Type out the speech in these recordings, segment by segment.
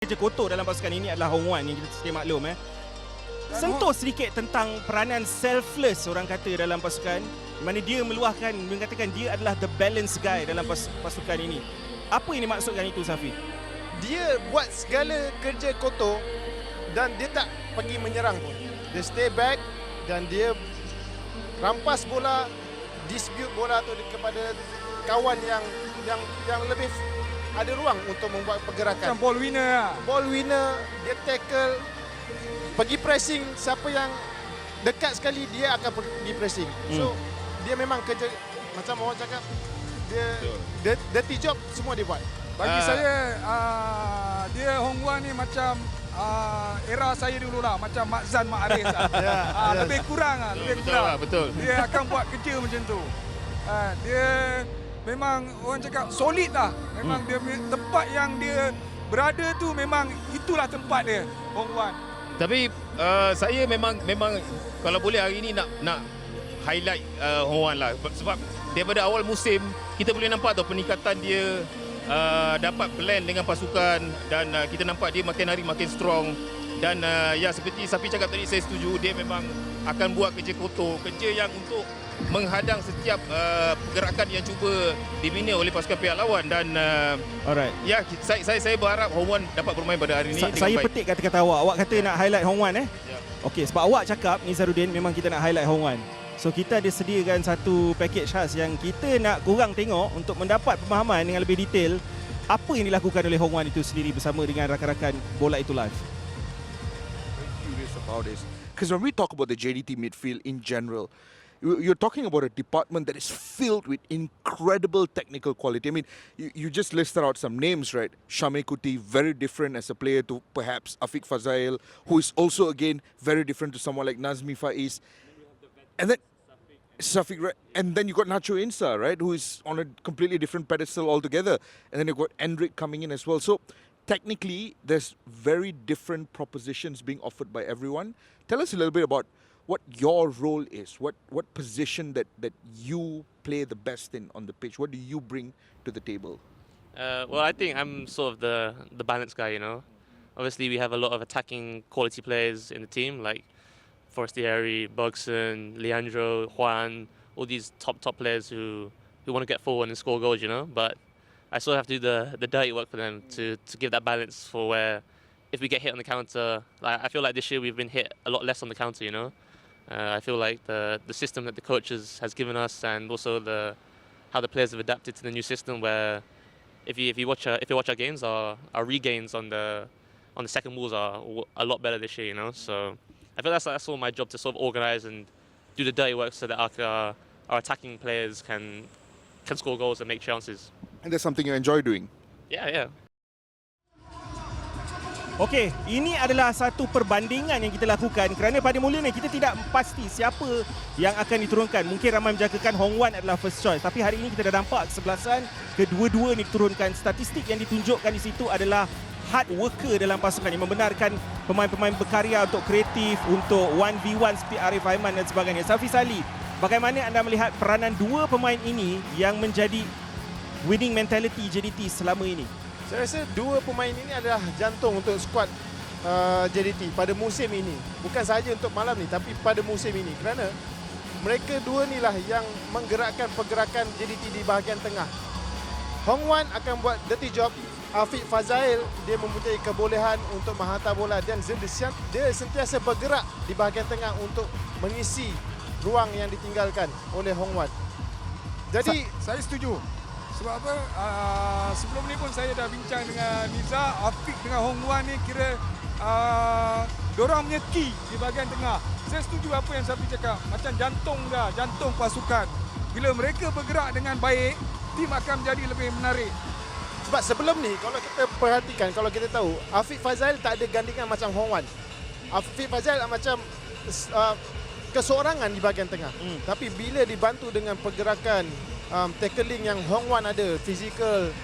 Kerja kotor dalam pasukan ini adalah Hong Wan yang kita sedia maklum. Sentuh sedikit tentang peranan selfless orang kata dalam pasukan, di mana dia meluahkan, mengatakan dia adalah the balance guy dalam pasukan ini. Apa yang dimaksudkan itu, Safi? Dia buat segala kerja kotor dan dia tak pergi menyerang pun. Dia stay back dan dia rampas bola, dispute bola tu kepada kawan yang lebih ada ruang untuk membuat pergerakan. Macam ball winner lah. Ball winner, dia tackle, pergi pressing, siapa yang dekat sekali dia akan pergi pressing. So dia memang kerja macam orang cakap, dia dirty job semua dia buat. Bagi saya dia Hong Wan ni macam era saya dulu lah, macam Mak Zan, Mak Aris lah. Lebih kurang lah, lebih kurang. Betul. Dia akan buat kerja macam tu. Dia memang orang cakap solid lah. Memang dia tempat yang dia berada tu memang itulah tempat dia, Hong Wan. Tapi saya memang kalau boleh hari ini nak highlight Hong Wan lah, sebab daripada awal musim kita boleh nampak tu peningkatan dia, dapat blend dengan pasukan dan kita nampak dia makin hari makin strong. Dan ya, seperti Safi cakap tadi, saya setuju, dia memang akan buat kerja kotor, kerja yang untuk menghadang setiap pergerakan yang cuba dibina oleh pasukan pihak lawan. Dan Alright. ya, saya berharap Hong Wan dapat bermain pada hari ini dengan Saya baik. petik kata-kata awak. Awak kata nak highlight Hong Wan Ya. Okey, sebab awak cakap Nizaruddin memang kita nak highlight Hong Wan. So kita ada sediakan satu package khas yang kita nak korang tengok untuk mendapat pemahaman dengan lebih detail apa yang dilakukan oleh Hong Wan itu sendiri bersama dengan rakan-rakan Bola Itu Live. Curious about this, because when we talk about the JDT midfield in general, you're talking about a department that is filled with incredible technical quality. I mean, you just listed out some names, right? Shame Kuti, very different as a player to perhaps Afiq Fazail, who is also again very different to someone like Nazmi Faiz. And then Safiq, right? And then you got Nacho Insa, right, who is on a completely different pedestal altogether. And then you got Endrick coming in as well. So technically, there's very different propositions being offered by everyone. Tell us a little bit about what your role is, what position that you play the best in on the pitch. What do you bring to the table? Well, I think I'm sort of the balance guy, you know. Obviously, we have a lot of attacking quality players in the team, like Forestieri, Bergson, Leandro, Juan, all these top players who want to get forward and score goals, you know. But I sort of have to do the dirty work for them to give that balance for where if we get hit on the counter, like I feel like this year we've been hit a lot less on the counter, you know. I feel like the system that the coaches has given us, and also how the players have adapted to the new system, where if you watch our games, our regains on the second balls are a lot better this year, you know. So I feel that's all my job, to sort of organise and do the dirty work so that our attacking players can score goals and make chances. And that's something you enjoy doing. Yeah. Okey, ini adalah satu perbandingan yang kita lakukan kerana pada mulanya kita tidak pasti siapa yang akan diturunkan. Mungkin ramai menjangkakan Hong Wan adalah first choice, tapi hari ini kita dah nampak kesebelasan kedua-dua ni diturunkan. Statistik yang ditunjukkan di situ adalah hard worker dalam pasukan yang membenarkan pemain-pemain berkarya untuk kreatif, untuk 1v1 seperti Arif Aiman dan sebagainya. Safi Salih, bagaimana anda melihat peranan dua pemain ini yang menjadi winning mentality JDT selama ini? Saya rasa dua pemain ini adalah jantung untuk skuad JDT pada musim ini. Bukan sahaja untuk malam ni, tapi pada musim ini. Kerana mereka dua inilah yang menggerakkan pergerakan JDT di bahagian tengah. Hong Wan akan buat dirty job. Afiq Fazail, dia mempunyai kebolehan untuk menghantar bola dan dia sentiasa bergerak di bahagian tengah untuk mengisi ruang yang ditinggalkan oleh Hong Wan. Jadi Saya setuju. Sebab apa? Sebelum ni pun saya dah bincang dengan Niza, Afiq dengan Hong Wan ni kira diorang punya key di bahagian tengah. Saya setuju apa yang Safi cakap. Macam jantung pasukan. Bila mereka bergerak dengan baik, tim akan menjadi lebih menarik. sebab sebelum ni kalau kita perhatikan, kalau kita tahu Afiq Fazail tak ada gandingan macam Hong Wan. Afiq Fazail macam keseorangan di bahagian tengah. Tapi bila dibantu dengan pergerakan tackling yang Hong Wan ada, fizikal,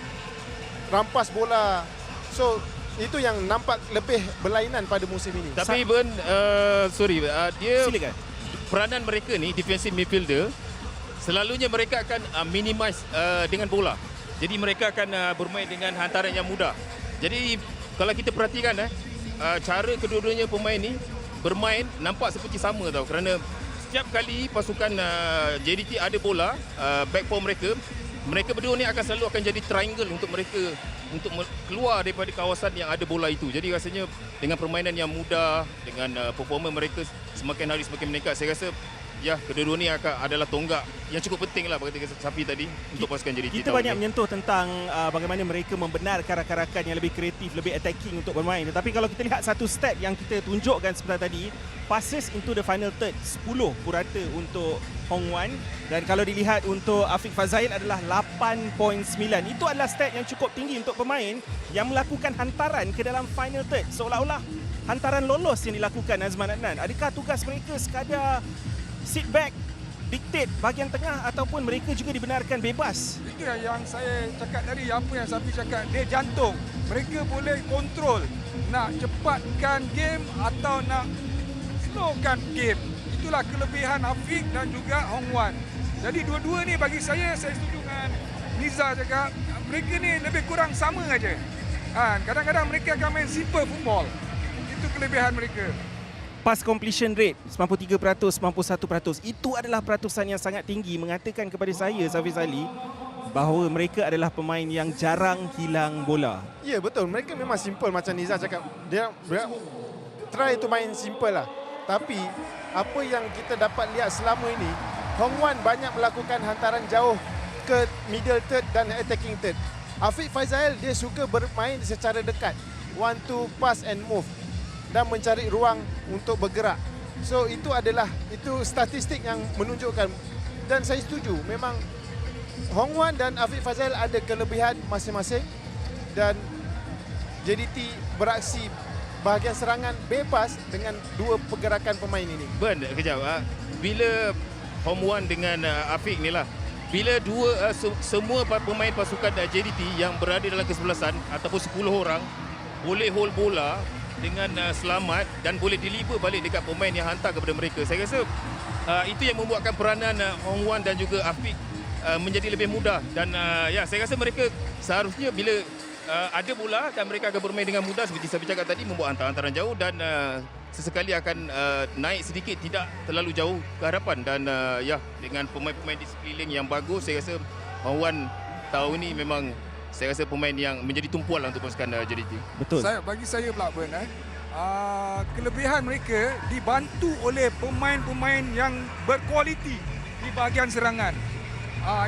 rampas bola, so itu yang nampak lebih berlainan pada musim ini. Tapi Ben, dia Silakan. peranan mereka ni defensive midfielder, selalunya mereka akan minimize dengan bola. Jadi mereka akan bermain dengan hantaran yang mudah. Jadi kalau kita perhatikan cara kedua-duanya pemain ni bermain nampak seperti sama tau, kerana setiap kali pasukan JDT ada bola, back four mereka berdua ni akan selalu akan jadi triangle untuk mereka untuk keluar daripada kawasan yang ada bola itu. Jadi rasanya dengan permainan yang mudah, dengan performa mereka semakin hari semakin meningkat, saya rasa ya kedua-dua ni adalah tonggak yang cukup penting lah bagi Safi tadi untuk pasukan JDT. Kita banyak menyentuh tentang bagaimana mereka membenarkan rakan-rakan yang lebih kreatif, lebih attacking untuk bermain. Tetapi kalau kita lihat satu stat yang kita tunjukkan sebentar tadi, passes into the final third 10 purata untuk Hong Wan, dan kalau dilihat untuk Afiq Fazail adalah 8.9. Itu adalah stat yang cukup tinggi untuk pemain yang melakukan hantaran ke dalam final third. Seolah-olah hantaran lolos yang dilakukan Azman Adnan. Adakah tugas mereka sekadar sit back, dictate bahagian tengah, ataupun mereka juga dibenarkan bebas? Itu yang saya cakap tadi, apa yang Safi cakap, dia jantung. Mereka boleh kontrol nak cepatkan game atau nak slowkan game. Itulah kelebihan Afiq dan juga Hong Wan. Jadi dua-dua ni bagi saya setuju dengan Niza cakap, mereka ni lebih kurang sama aja. Kadang-kadang mereka akan main simple football. Itu kelebihan mereka. Pass completion rate 93%, 91%. Itu adalah peratusan yang sangat tinggi, mengatakan kepada saya, Safiz Ali, bahawa mereka adalah pemain yang jarang hilang bola. Ya, betul. Mereka memang simple macam Niza cakap. Dia try to main simple lah. Tapi apa yang kita dapat lihat selama ini, Hong Wan banyak melakukan hantaran jauh ke middle third dan attacking third. Afiq Fazail dia suka bermain secara dekat, want to pass and move dan mencari ruang untuk bergerak. So itu statistik yang menunjukkan, dan saya setuju memang Hong Wan dan Afiq Fazail ada kelebihan masing-masing, dan JDT beraksi bahagian serangan bebas dengan dua pergerakan pemain ini. Ben, kejap. Bila Hong Wan dengan Afiq ni lah, bila semua pemain pasukan JDT yang berada dalam kesebelasan ataupun 10 orang boleh hold bola dengan selamat dan boleh deliver balik dekat pemain yang hantar kepada mereka, saya rasa itu yang membuatkan peranan Hong Wan dan juga Afiq menjadi lebih mudah. Dan ya, saya rasa mereka seharusnya bila ada bola dan mereka akan bermain dengan mudah seperti saya cakap tadi, membuat hantaran jauh dan sesekali akan naik sedikit, tidak terlalu jauh ke hadapan. Dan ya, dengan pemain-pemain di sekeliling yang bagus, saya rasa Hong Wan tahun ini memang saya rasa pemain yang menjadi tumpuan lah untuk pasukan JDT. Betul. Bagi saya Blackburn, kelebihan mereka dibantu oleh pemain-pemain yang berkualiti di bahagian serangan.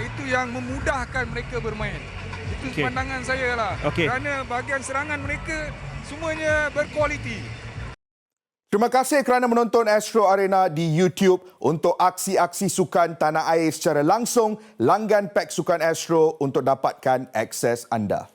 Itu yang memudahkan mereka bermain. Itu pandangan saya lah. Kerana bahagian serangan mereka semuanya berkualiti. Terima kasih kerana menonton Astro Arena di YouTube. Untuk aksi-aksi sukan tanah air secara langsung, langgan pack Sukan Astro untuk dapatkan akses anda.